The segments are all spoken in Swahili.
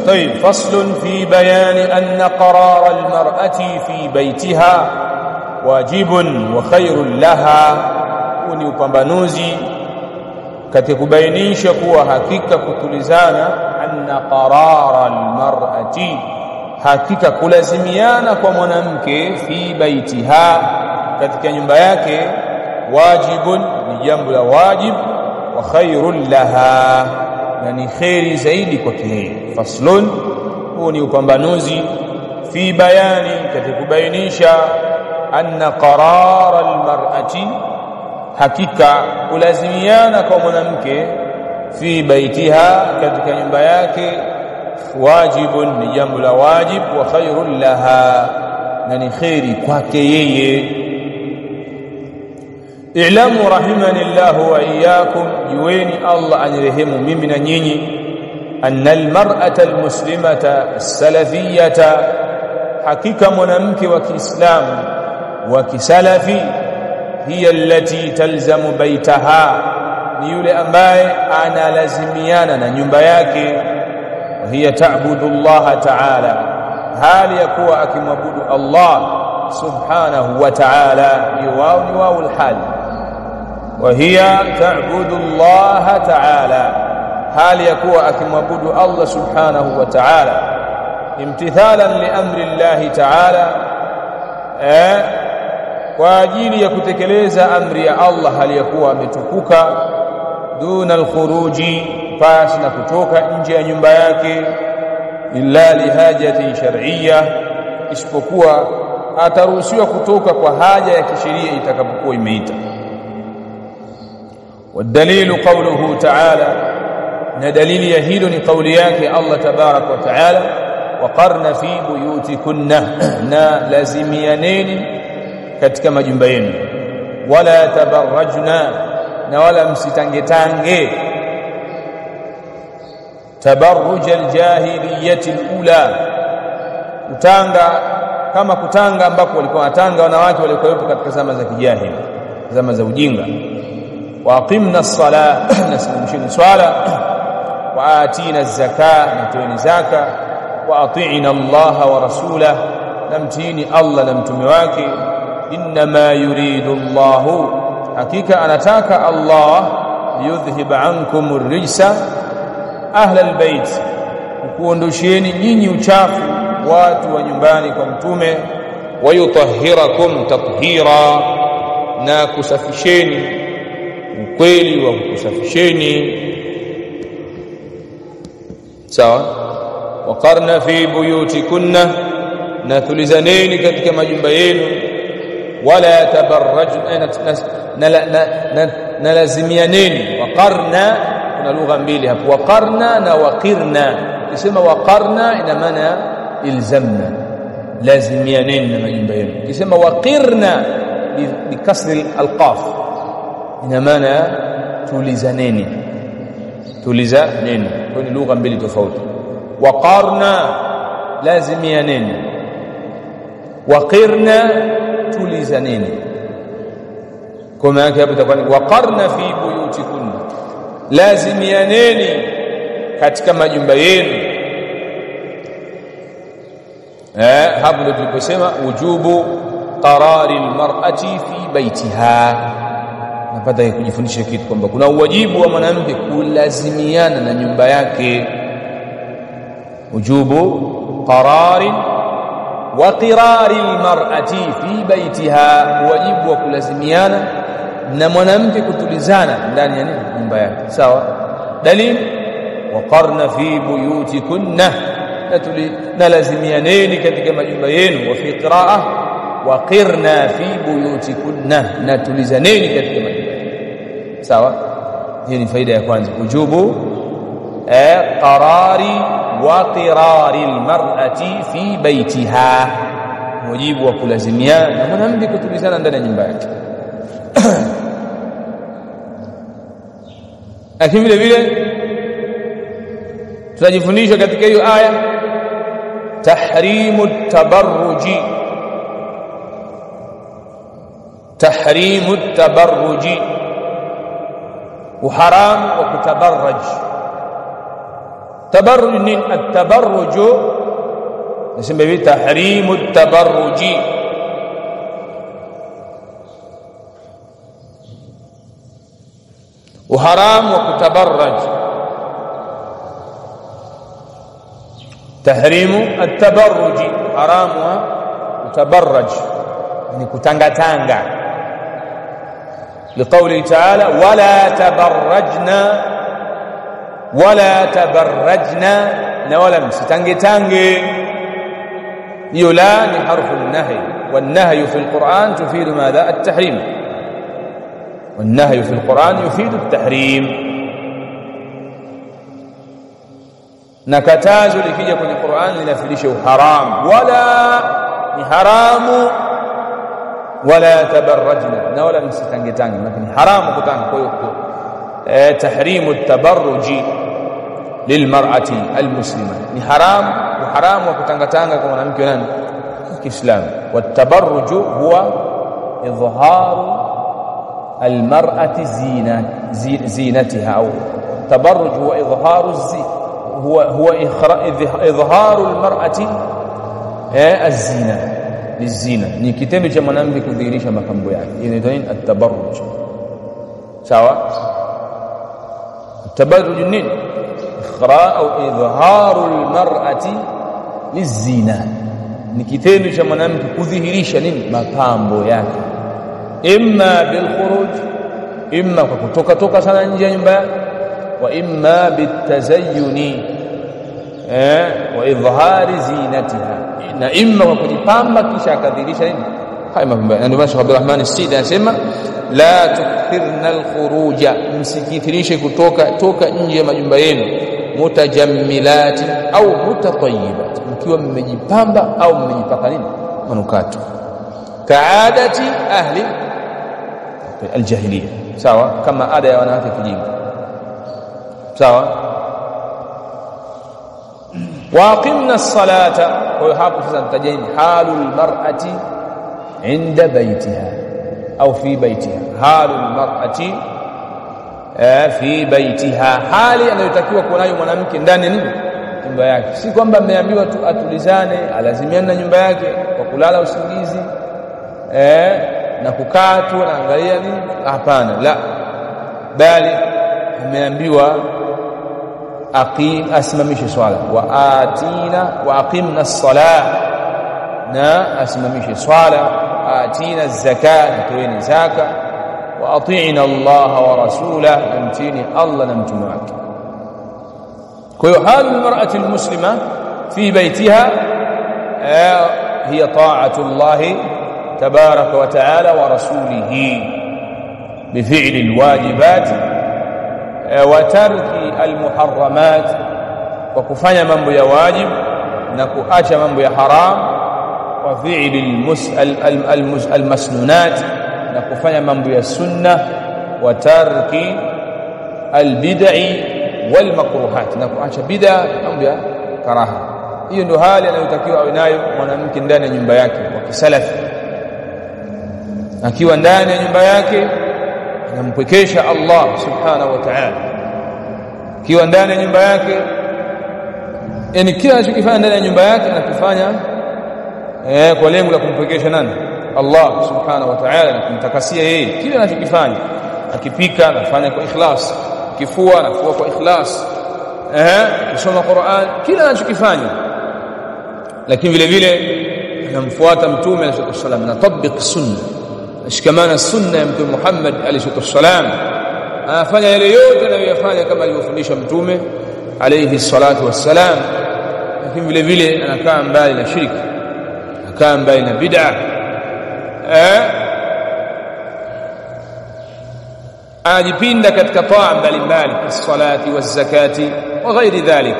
طيب فصل في بيان أن قرار المرأة في بيتها واجب وخير لها. Ni upambanuzi katika kubainisha kuwa hakika kutulizana anna qarara almar'ati, hakika kulazimiana kwa mwanamke fi baitiha, katika nyumba yake, wajibun, ni jambo la wajib, wa khairul laha, na ni khairi zaidi kwake. Faslun, huu ni upambanuzi fi bayani, katika kubainisha anna qarara almar'ati, hakika kulazimiana kwa mwanamke fi baitiha, katika nyumba yake, wajibun, ni jambo la wajib, wa khairul laha, na ni khairi kwake yeye. I'lamu rahimanillahu wa iyyakum, jueni Allah anirehemu mimi na nyinyi, anna almar'ata almuslimata as-salafiyata, hakika mwanamke wa Kiislamu wa kisalafi, hiya allati talzamu baitaha, ni yule ambaye analazimiana na nyumba yake, wa hiya ta'budu Allah ta'ala, hali ya kuwa akimwabudu Allah subhanahu wa ta'ala, yuwao ni wao alhal, wa hiya ta'budu Allah ta'ala, hali ya kuwa akimwabudu Allah subhanahu wa ta'ala, imtithalan li amri Allah ta'ala, kwa ajili ya kutekeleza amri ya Allah hali ya kuwa ametukuka, duna alkhuruji, pasi na kutoka nje ya nyumba yake, illa lihajati shar'iyya, isipokuwa ataruhusiwa kutoka kwa haja ya kisheria itakapokuwa imeita. Wadalilu qawluhu ta'ala, na dalili ya hilo ni kauli yake Allah tabarak wa ta'ala, waqarna fi buyutikunna, na lazimianeni katika majumba yenu, wala tabarrajna, na wala msitangetange, tabarruj aljahiliyyati alula, kutanga kama kutanga ambapo walikuwa watanga wanawake walikuwa katika zama za kijahili, zama za ujinga. Wa aqimna as-salah, nasimamisheni swala, wa atina az-zakah, na toeni zaka, wa ati'ina Allah wa rasulahu, na mtiini Allah na mtume wake. Innama yuridu Allah, hakika anataka Allah, yudhhib ankum ar-rijsa ahla al-bait, kuondosheni nyinyi uchafu watu wa nyumbani kwa mtume, wa yutahhirakum tathira, na kusafisheni ukweli wa kusafisheni. Sawa. Waqarna fi buyutikunna, na tulizaneni katika majumba yenu, wala tabarrajna, na lazimianeni. Waqarna, kuna lugha mbili hapo, waqarna na waqirna. Ukisema waqarna ina maana ilzamna, lazimianeni na majumba yenu. Ukisema waqirna bikasri alqaf, ina maana tulizaneni, tulizaneni. Kwa ni lugha mbili tofauti. Waqarna, lazimianeni, waqirna, tulizaneni. Kwa maana yake hapo itakuwa ni waqarna fi buyutikunna, lazimianeni katika majumba yenu. Hapo ndio tuliposema wujubu qarari almar'ati fi baitiha. Napata kujifundisha kitu kwamba kuna uwajibu wa mwanamke kulazimiana na nyumba yake, wujubu qarari wa qirari almar'ati fi baitiha, wajibu wa kulazimiana na mwanamke kutulizana ndani ya nyumba yake. Sawa. Dalil, waqarna fi buyutikunna, na lazimianeni katika majumba yenu. Wa fi qira'a waqirna fi buyutikunna, na tulizaneni katika majumba yenu. Sawa. Hii ni faida ya kwanza, wujubu qarari wa qirari almar'ati fi baitiha, wajibu wa kulazimiana na mwanamke kutulizana ndani ya nyumba yake. Lakini vile vile tunajifundisha katika hiyo aya tahrimu tabarruji, tahrimu tabarruji, uharam wa kutabarraj, tabarruj ni at-tabarruj nasema hivi tahrimu at-tabarruji وحرام وكتبرج تحريم التبرج حرام وتبرج يعني كتانغا لقوله تعالى ولا تبرجنا ولا مستانغي يولان حرف النهي والنهي في القرآن تفيد ماذا التحريم والنهي في القرآن يفيد التحريم نكتاز لكي يكون القرآن لنفلشه حرام ولا حرام ولا تبرجنا ولا مستنجتان لكن حرام كتان تحريم التبرج للمرأة المسلمة حرام وحرام وكتانغتان كما نمكن الإسلام والتبرج هو إظهار المرأة زينتها أو التبرج هو إظهار هو إظهار المرأة الزينة للزينة ni kitendo cha mwanamke kudhihirisha makambo yake inaitwa nini at-tabarruj sawa at-tabarruj ni ikhra au idharu al-mar'ati lizina ni kitendo cha mwanamke kudhihirisha nini mapambo yake imma bil khuruj imma kwa kutoka sana nje ya nyumba wa imma bitazayyuni wa idhhari zinatiha na imma kwa kujipamba kisha akadhihirisha nini haya mapambo ndio maana Sheikh Abdulrahman As-Sidi anasema la tukthirna al-khuruja msikithirishe kutoka nje ya majumba yenu mutajammilati au mutatayyibat mkiwa mmejipamba au mmejipaka nini manukato kaadati ahli الجاهليه sawa kama ada ya wanawake kijinga sawa waqimna as-salata wa hapo sasa tajeni halul mar'ati inda baytiha au fi baytiha halul mar'ati fi baytiha hali anayotakiwa kuwa nayo mwanamke ndani ya nyumba yake si kwamba ameambiwa tu atulizane alazimiane na nyumba yake kwa kulala usingizi na kukaa tu naangalia nini hapana la bali ameambiwa asimamishe swala wa aqimna as-salah na asimamishe swala atina az-zakat na toeni zaka wa ati'na Allah wa rasulahu mtini Allah na mtume wake kwa hiyo hali mar'ati al-muslima fi baytiha hiya ta'atu Allah تبارك وتعالى ورسوله بفعل الواجبات وترك المحرمات وكفanya mambo ya wajib na kuacha mambo ya haram wa fi'l المسنونات na kufanya mambo ya sunna wa tarki albid'i wal makruhat na kuacha bid'a mambo ya karaha hiyo ndio hali anayotakiwa awe nayo mwanamke ndani ya nyumba yake kwa kisalafi akiwa ndani ya nyumba yake anampwekesha Allah subhanahu wa ta'ala akiwa ndani ya nyumba yake yani kila anachokifanya ndani ya nyumba yake anakifanya kwa lengo la kumpwekesha nani Allah subhanahu wa ta'ala na kumtakasia yeye kila anachokifanya akipika anafanya kwa ikhlas kifua anafua kwa ikhlas kusoma Qur'an kila anachokifanya lakini vile vile anamfuata mtume alayhi wasallam na tatbiq sunna shikamana sunna ya mtume Muhammad alayhi wasallam afanya yale yote anayofanya kama alivyofundisha mtume alayhi salatu wassalam lakini vile vile anakaa mbali na shirki anakaa mbali na bid'a ajipinda katika taa mbalimbali as-salati waz-zakati wa ghairi dhalika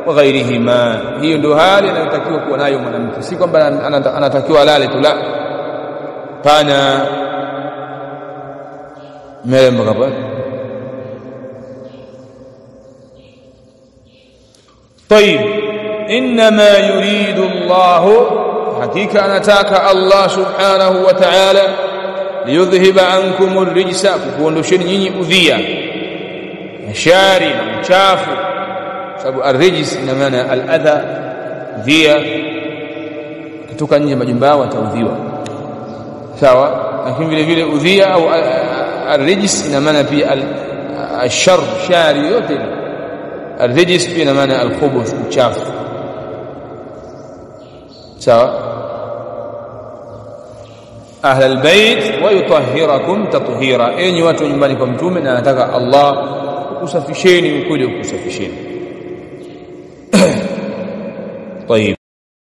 wa ghairihima hiyo ndio hali anayotakiwa kuwa nayo mwanamke si kwamba anatakiwa alale tu la pana mbele hapa طيب انما يريد الله حقيقه anataka Allah subhanahu wa ta'ala liyudhhiba ankum ar-rijsa kuondosheni nyinyi udhia shari na uchafu sababu ar-rijs ina maana al-adha, dhia, kutoka nje majumba yao wataudhiwa, sawa. Lakini vile vile udhia au ar-rijs ina maana pia al-shar, shari yote. Ar-rijs pia ina maana al-khubuth, uchafu, sawa. Ahla al-bait wa yutahhirakum tathira, enyi watu nyumbani kwa mtume, na nataka Allah kusafisheni, ukuje kusafisheni. طيب.